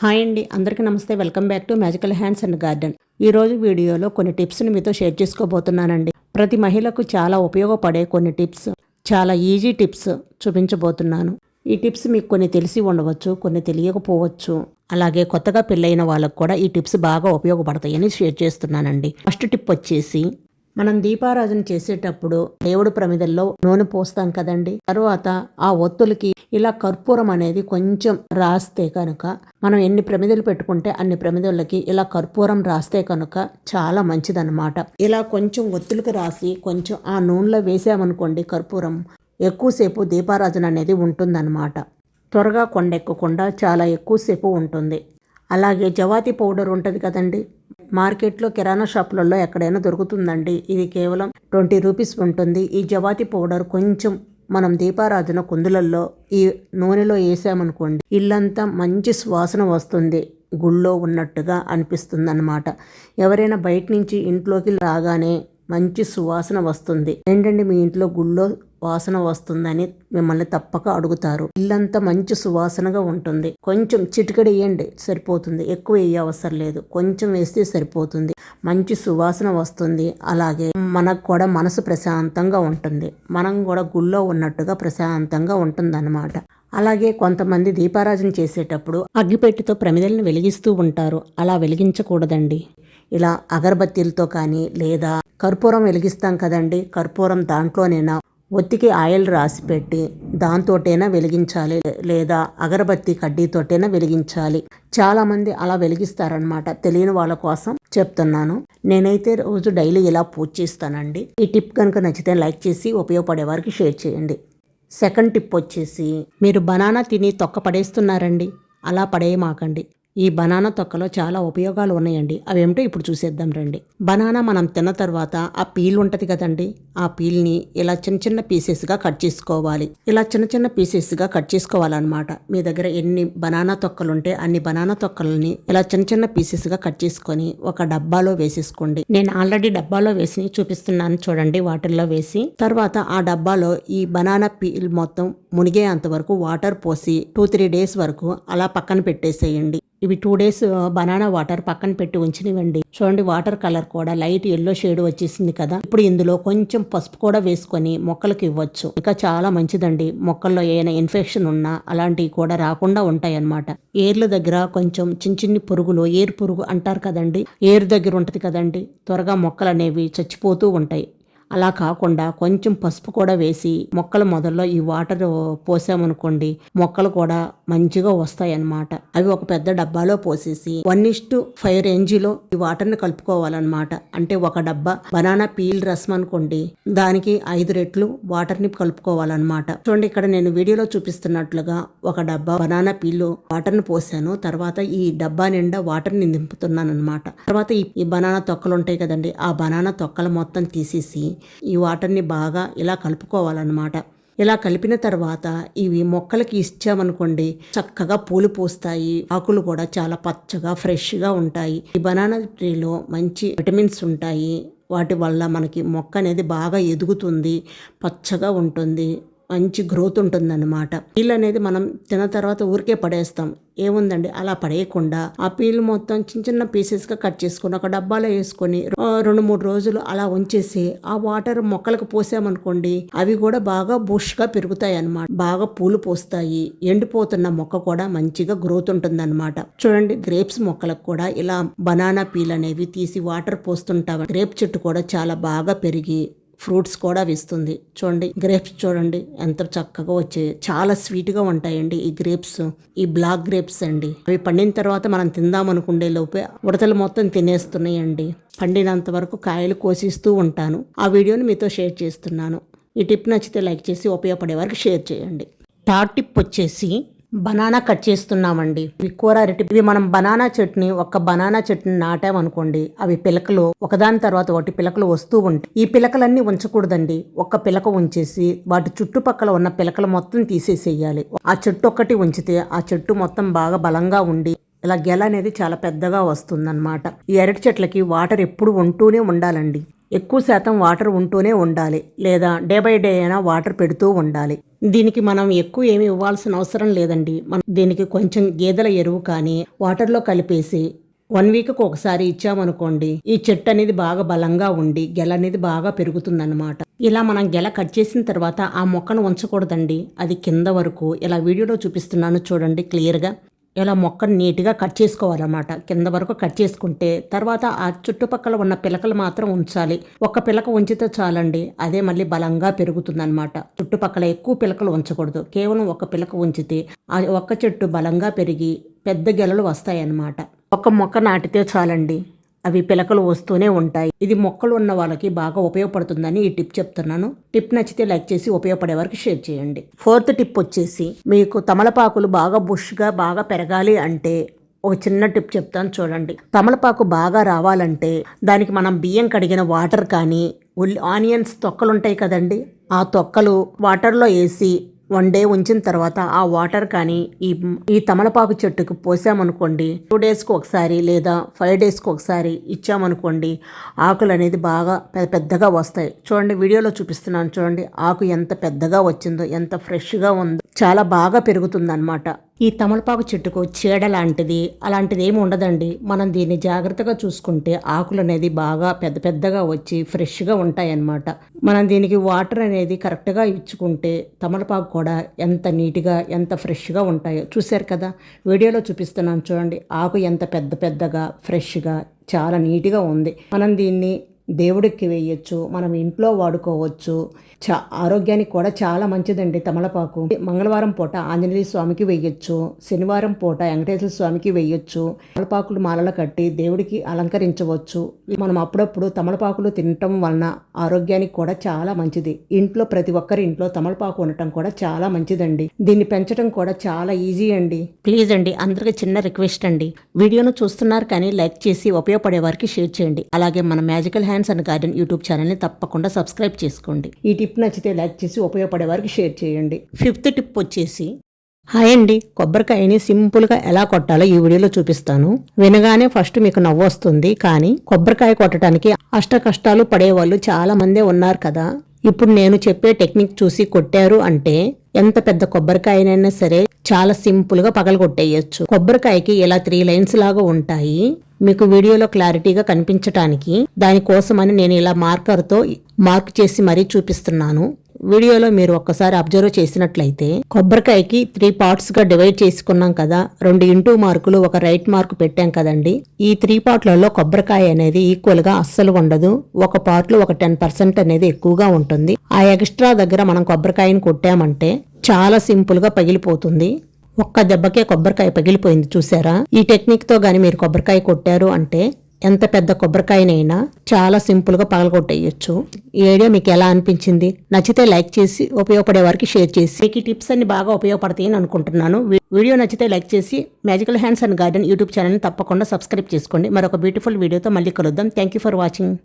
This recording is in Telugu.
హాయ్ అండి, అందరికీ నమస్తే. Welcome back to magical hands and garden. ఈరోజు వీడియోలో కొన్ని టిప్స్ని మీతో షేర్ చేసుకోబోతున్నానండి. ప్రతి మహిళకు చాలా ఉపయోగపడే కొన్ని టిప్స్, చాలా ఈజీ టిప్స్ చూపించబోతున్నాను. ఈ టిప్స్ మీకు కొన్ని తెలిసి ఉండవచ్చు, కొన్ని తెలియకపోవచ్చు. అలాగే కొత్తగా పెళ్ళైన వాళ్ళకు కూడా ఈ టిప్స్ బాగా ఉపయోగపడతాయని షేర్ చేస్తున్నానండి. ఫస్ట్ టిప్ వచ్చేసి, మనం దీపారాధన చేసేటప్పుడు దేవుడు ప్రమిదల్లో నూనె పోస్తాం కదండి. తర్వాత ఆ ఒత్తులకి ఇలా కర్పూరం అనేది కొంచెం రాస్తే కనుక, మనం ఎన్ని ప్రమిదలు పెట్టుకుంటే అన్ని ప్రమిదలకి ఇలా కర్పూరం రాస్తే కనుక చాలా మంచిదన్నమాట. ఇలా కొంచెం ఒత్తులకి రాసి కొంచెం ఆ నూనెలో వేసామనుకోండి, కర్పూరం ఎక్కువసేపు దీపారాధన అనేది ఉంటుందన్నమాట. త్వరగా కొండెక్కకుండా చాలా ఎక్కువసేపు ఉంటుంది. అలాగే జవాతి పౌడర్ ఉంటుంది కదండి, మార్కెట్లో కిరాణా షాపులలో ఎక్కడైనా దొరుకుతుందండి. ఇది కేవలం 20 రూపీస్ ఉంటుంది. ఈ జవాతి పౌడర్ కొంచెం మనం దీపారాధన కుందులల్లో ఈ నూనెలో వేసామనుకోండి, ఇల్లంతా మంచి సువాసన వస్తుంది, గుళ్ళో ఉన్నట్టుగా అనిపిస్తుంది అన్నమాట. ఎవరైనా బయట నుంచి ఇంట్లోకి రాగానే మంచి సువాసన వస్తుంది. ఏంటండి మీ ఇంట్లో గుళ్ళో వాసన వస్తుందని మిమ్మల్ని తప్పక అడుగుతారు. ఇల్లంతా మంచి సువాసనగా ఉంటుంది. కొంచెం చిటికెడు వేయండి సరిపోతుంది, ఎక్కువ వేయ అవసరం లేదు, కొంచెం వేస్తే సరిపోతుంది. మంచి సువాసన వస్తుంది. అలాగే మనకు కూడా మనసు ప్రశాంతంగా ఉంటుంది. మనం కూడా గుళ్ళో ఉన్నట్టుగా ప్రశాంతంగా ఉంటుందన్నమాట. అలాగే కొంతమంది దీపారాధన చేసేటప్పుడు అగ్గిపెట్టితో ప్రమిదలను వెలిగిస్తూ ఉంటారు. అలా వెలిగించకూడదండి. ఇలా అగరబత్తీలతో కానీ, లేదా కర్పూరం వెలిగిస్తాం కదండి, కర్పూరం దాంట్లోనైనా ఒత్తికి ఆయిల్ రాసి పెట్టి దాంతోటైనా వెలిగించాలి, లేదా అగరబత్తి కడ్డీతోటైనా వెలిగించాలి. చాలామంది అలా వెలిగిస్తారనమాట. తెలియని వాళ్ళ కోసం చెప్తున్నాను. నేనైతే రోజు డైలీ ఇలా పూజ చేస్తానండి. ఈ టిప్ కనుక నచ్చితే లైక్ చేసి ఉపయోగపడే వారికి షేర్ చేయండి. సెకండ్ టిప్ వచ్చేసి, మీరు బనానా తిని తొక్క పడేస్తున్నారండి. అలా పడేయమాకండి. ఈ బనానా తొక్కలో చాలా ఉపయోగాలు ఉన్నాయండి. అవేమిటో ఇప్పుడు చూసేద్దాం రండి. బనానా మనం తిన్న తర్వాత ఆ పీల్ ఉంటుంది కదండి, ఆ పీల్ని ఇలా చిన్న చిన్న పీసెస్గా కట్ చేసుకోవాలి. ఇలా చిన్న చిన్న పీసెస్గా కట్ చేసుకోవాలన్నమాట. మీ దగ్గర ఎన్ని బనానా తొక్కలు ఉంటే అన్ని బనానా తొక్కలని ఇలా చిన్న చిన్న పీసెస్గా కట్ చేసుకొని ఒక డబ్బాలో వేసేసుకోండి. నేను ఆల్రెడీ డబ్బాలో వేసి చూపిస్తున్నాను చూడండి. వాటర్లో వేసి తర్వాత ఆ డబ్బాలో ఈ బనానా పీల్ మొత్తం మునిగేంత వరకు వాటర్ పోసి 2-3 డేస్ వరకు అలా పక్కన పెట్టేసేయండి. ఇవి 2 డేస్ బనానా వాటర్ పక్కన పెట్టి ఉంచినివ్వండి. చూడండి, వాటర్ కలర్ కూడా లైట్ ఎల్లో షేడ్ వచ్చేసింది కదా. ఇప్పుడు ఇందులో కొంచెం పసుపు కూడా వేసుకొని మొక్కలకు ఇవ్వచ్చు. ఇంకా చాలా మంచిదండి. మొక్కల్లో ఏమైనా ఇన్ఫెక్షన్ ఉన్నా అలాంటివి కూడా రాకుండా ఉంటాయి అన్నమాట. ఏర్ల దగ్గర కొంచెం చిన్ని పురుగులు, ఏరు పురుగు అంటారు కదండి, ఏరు దగ్గర ఉంటుంది కదండి, త్వరగా మొక్కలు అనేవి చచ్చిపోతూ ఉంటాయి. అలా కాకుండా కొంచెం పసుపు కూడా వేసి మొక్కల మొదల్లో ఈ వాటర్ పోసామనుకోండి, మొక్కలు కూడా మంచిగా వస్తాయి అన్నమాట. అవి ఒక పెద్ద డబ్బాలో పోసేసి 1:5 రేంజిలో ఈ వాటర్ని కలుపుకోవాలన్నమాట. అంటే ఒక డబ్బా బనానా పీల్ రసం అనుకోండి, దానికి 5 రెట్లు వాటర్ని కలుపుకోవాలన్నమాట. చూడండి, ఇక్కడ నేను వీడియోలో చూపిస్తున్నట్లుగా ఒక డబ్బా బనానా పీల్ వాటర్ని పోసాను. తర్వాత ఈ డబ్బా నిండా వాటర్ని నింపుతున్నాను అనమాట. తర్వాత ఈ బనానా తొక్కలు ఉంటాయి కదండి, ఆ బనానా తొక్కలు మొత్తం తీసేసి ఈ వాటర్ని బాగా ఇలా కలుపుకోవాలన్నమాట. ఇలా కలిపిన తర్వాత ఇవి మొక్కలకి ఇచ్చామనుకోండి, చక్కగా పూలు పూస్తాయి. ఆకులు కూడా చాలా పచ్చగా ఫ్రెష్గా ఉంటాయి. ఈ బనానా ట్రీలో మంచి విటమిన్స్ ఉంటాయి. వాటి వల్ల మనకి మొక్క అనేది బాగా ఎదుగుతుంది, పచ్చగా ఉంటుంది, మంచి గ్రోత్ ఉంటుందన్నమాట. పీల్ అనేది మనం తిన్న తర్వాత ఊరికే పడేస్తాం. ఏముందండి, అలా పడేయకుండా ఆ పీల్ మొత్తం చిన్న చిన్న పీసెస్గా కట్ చేసుకొని ఒక డబ్బాలో వేసుకొని 2-3 రోజులు అలా ఉంచేసి ఆ వాటర్ మొక్కలకు పోసామనుకోండి, అవి కూడా బాగా బుష్గా పెరుగుతాయి అన్నమాట. బాగా పూలు పోస్తాయి. ఎండిపోతున్న మొక్క కూడా మంచిగా గ్రోత్ ఉంటుందన్నమాట. చూడండి, గ్రేప్స్ మొక్కలకు కూడా ఇలా బనానా పీల్ అనేవి తీసి వాటర్ పోస్తుంటాం. గ్రేప్ చెట్టు కూడా చాలా బాగా పెరిగి ఫ్రూట్స్ కూడా వేస్తుంది. చూడండి, గ్రేప్స్ చూడండి ఎంత చక్కగా వచ్చాయి. చాలా స్వీట్గా ఉంటాయండి ఈ గ్రేప్స్. ఈ బ్లాక్ గ్రేప్స్ అండి. అవి పండిన తర్వాత మనం తిందాం అనుకుండే లోపే ఉడతలు మొత్తం తినేస్తున్నాయండి. పండినంత వరకు కాయలు కోసిస్తూ ఉంటాను. ఆ వీడియోని మీతో షేర్ చేస్తున్నాను. ఈ టిప్ నచ్చితే లైక్ చేసి ఉపయోగపడే వారికి షేర్ చేయండి. థర్డ్ టిప్ వచ్చేసి, బనానా కట్ చేస్తున్నామండి. ఇవి కూర అరటి. ఇవి మనం బనానా చెట్టుని నాటామనుకోండి, అవి పిలకలు ఒకదాని తర్వాత ఒకటి పిలకలు వస్తూ ఉంటాయి. ఈ పిలకలన్నీ ఉంచకూడదండి. ఒక్క పిలక ఉంచేసి వాటి చుట్టుపక్కల ఉన్న పిలకలు మొత్తం తీసేసేయాలి. ఆ చెట్టు ఒక్కటి ఉంచితే ఆ చెట్టు మొత్తం బాగా బలంగా ఉండి ఇలా గెల అనేది చాలా పెద్దగా వస్తుందన్నమాట. ఈ అరటి చెట్లకి వాటర్ ఎప్పుడు ఉంటూనే ఉండాలండి. ఎక్కువ శాతం వాటర్ ఉంటూనే ఉండాలి, లేదా డే బై డే అయినా వాటర్ పెడుతూ ఉండాలి. దీనికి మనం ఎక్కువ ఏమి ఇవ్వాల్సిన అవసరం లేదండి. మనం దీనికి కొంచెం గేదెల ఎరువు కానీ వాటర్లో కలిపేసి 1 వీక్కి ఒకసారి ఇచ్చామనుకోండి, ఈ చెట్టు అనేది బాగా బలంగా ఉండి గెల అనేది బాగా పెరుగుతుందన్నమాట. ఇలా మనం గెల కట్ చేసిన తర్వాత ఆ మొక్కను ఉంచకూడదండి. అది కింద వరకు ఇలా వీడియోలో చూపిస్తున్నాను చూడండి క్లియర్గా. ఇలా మొక్కను నీట్గా కట్ చేసుకోవాలన్నమాట. కింద వరకు కట్ చేసుకుంటే తర్వాత ఆ చుట్టుపక్కల ఉన్న పిలకలు మాత్రం ఉంచాలి. ఒక్క పిలక ఉంచితే చాలండి, అదే మళ్ళీ బలంగా పెరుగుతుందన్నమాట. చుట్టుపక్కల ఎక్కువ పిలకలు ఉంచకూడదు. కేవలం ఒక పిలక ఉంచితే ఆ ఒక్క చెట్టు బలంగా పెరిగి పెద్ద గెలలు వస్తాయన్నమాట. ఒక మొక్క నాటితే చాలండి, అవి పిలకలు వస్తూనే ఉంటాయి. ఇది మొక్కలు ఉన్న వాళ్ళకి బాగా ఉపయోగపడుతుందని ఈ టిప్ చెప్తున్నాను. టిప్ నచ్చితే లైక్ చేసి ఉపయోగపడే వరకు షేర్ చేయండి. 4th టిప్ వచ్చేసి, మీకు తమలపాకులు బాగా బుష్గా బాగా పెరగాలి అంటే ఒక చిన్న టిప్ చెప్తాను చూడండి. తమలపాకు బాగా రావాలంటే దానికి మనం బియ్యం కడిగిన వాటర్ కానీ ఆనియన్స్ తొక్కలు ఉంటాయి కదండి, ఆ తొక్కలు వాటర్లో వేసి 1 డే ఉంచిన తర్వాత ఆ వాటర్ కానీ ఈ తమలపాకు చెట్టుకు పోసామనుకోండి, 2 డేస్కి ఒకసారి లేదా 5 డేస్కి ఒకసారి ఇచ్చామనుకోండి, ఆకులు అనేది బాగా పెద్దగా వస్తాయి. చూడండి వీడియోలో చూపిస్తున్నాను చూడండి, ఆకు ఎంత పెద్దగా వచ్చిందో, ఎంత ఫ్రెష్గా ఉందో, చాలా బాగా పెరుగుతుందన్నమాట. ఈ తమలపాకు చెట్టుకు చీడ అలాంటిది ఏమి ఉండదండి. మనం దీన్ని జాగ్రత్తగా చూసుకుంటే ఆకులు అనేది బాగా పెద్దగా వచ్చి ఫ్రెష్గా ఉంటాయి అన్నమాట. మనం దీనికి వాటర్ అనేది కరెక్ట్గా ఇచ్చుకుంటే తమలపాకు కూడా ఎంత నీట్గా ఎంత ఫ్రెష్గా ఉంటాయో చూశారు కదా, వీడియోలో చూపిస్తున్నాను చూడండి. ఆకు ఎంత పెద్దగా ఫ్రెష్గా చాలా నీట్గా ఉంది. మనం దీన్ని దేవుడికి వేయచ్చు, మనం ఇంట్లో వాడుకోవచ్చు. ఆరోగ్యానికి కూడా చాలా మంచిదండి తమలపాకు. మంగళవారం పూట ఆంజనేయ స్వామికి వేయచ్చు, శనివారం పూట వెంకటేశ్వర స్వామికి వేయచ్చు. తమలపాకులు మాలలు కట్టి దేవుడికి అలంకరించవచ్చు. మనం అప్పుడప్పుడు తమలపాకులు తినటం వలన ఆరోగ్యానికి కూడా చాలా మంచిది. ఇంట్లో ప్రతి ఒక్కరి ఇంట్లో తమలపాకు ఉండటం కూడా చాలా మంచిదండి. దీన్ని పెంచడం కూడా చాలా ఈజీ అండి. ప్లీజ్ అండి, అందరికీ చిన్న రిక్వెస్ట్ అండి, వీడియోను చూస్తున్నారు కానీ లైక్ చేసి ఉపయోగపడే వారికి షేర్ చేయండి. అలాగే మన magical hands and garden YouTube ఛానల్ని తప్పకుండా సబ్స్క్రైబ్ చేసుకోండి. ఈ టిప్ నచ్చితే లైక్ చేసి ఉపయోగపడే వారికి షేర్ చేయండి. 5th టిప్ వచ్చేసి, హాయ్ అండి, కొబ్బరికాయని సింపుల్గా ఎలా కొట్టాలో ఈ వీడియోలో చూపిస్తాను. వినగానే ఫస్ట్ మీకు నవ్వు వస్తుంది, కానీ కొబ్బరికాయ కొట్టడానికి అష్ట కష్టాలు పడేవాళ్ళు చాలా మందే ఉన్నారు కదా. ఇప్పుడు నేను చెప్పే టెక్నిక్ చూసి కొట్టారు అంటే ఎంత పెద్ద కొబ్బరికాయనైనా సరే చాలా సింపుల్గా పగలగొట్టేయచ్చు. కొబ్బరికాయకి ఇలా 3 లైన్స్ లాగా ఉంటాయి. మీకు వీడియోలో క్లారిటీగా కనిపించటానికి దానికోసమని నేను ఇలా మార్కర్తో మార్క్ చేసి మరీ చూపిస్తున్నాను. వీడియోలో మీరు ఒక్కసారి అబ్జర్వ్ చేసినట్లయితే కొబ్బరికాయకి 3 పార్ట్స్గా డివైడ్ చేసుకున్నాం కదా, 2 ఇంటూ మార్కులు, ఒక రైట్ మార్క్ పెట్టాం కదండి. ఈ 3 పార్ట్లలో కొబ్బరికాయ అనేది ఈక్వల్గా అస్సలు ఉండదు. ఒక పార్ట్లో ఒక 10% అనేది ఎక్కువగా ఉంటుంది. ఆ ఎక్స్ట్రా దగ్గర మనం కొబ్బరికాయని కొట్టామంటే చాలా సింపుల్గా పగిలిపోతుంది. ఒక్క దెబ్బకే కొబ్బరికాయ పగిలిపోయింది చూసారా. ఈ టెక్నిక్తో గాని మీరు కొబ్బరికాయ కొట్టారు అంటే ఎంత పెద్ద కొబ్బరికాయనైనా చాలా సింపుల్గా పగలగొట్టేయచ్చు. ఈ ఐడియా మీకు ఎలా అనిపించింది? నచ్చితే లైక్ చేసి ఉపయోగపడే వారికి షేర్ చేసి, మీకు ఈ టిప్స్ అన్ని బాగా ఉపయోగపడతాయని అనుకుంటున్నాను. వీడియో నచ్చితే లైక్ చేసి magical hands and garden YouTube ఛానల్ని తప్పకుండా సబ్స్క్రైబ్ చేసుకోండి. మరొక బ్యూటిఫుల్ వీడియోతో మళ్ళీ కలుద్దాం. Thank you for watching.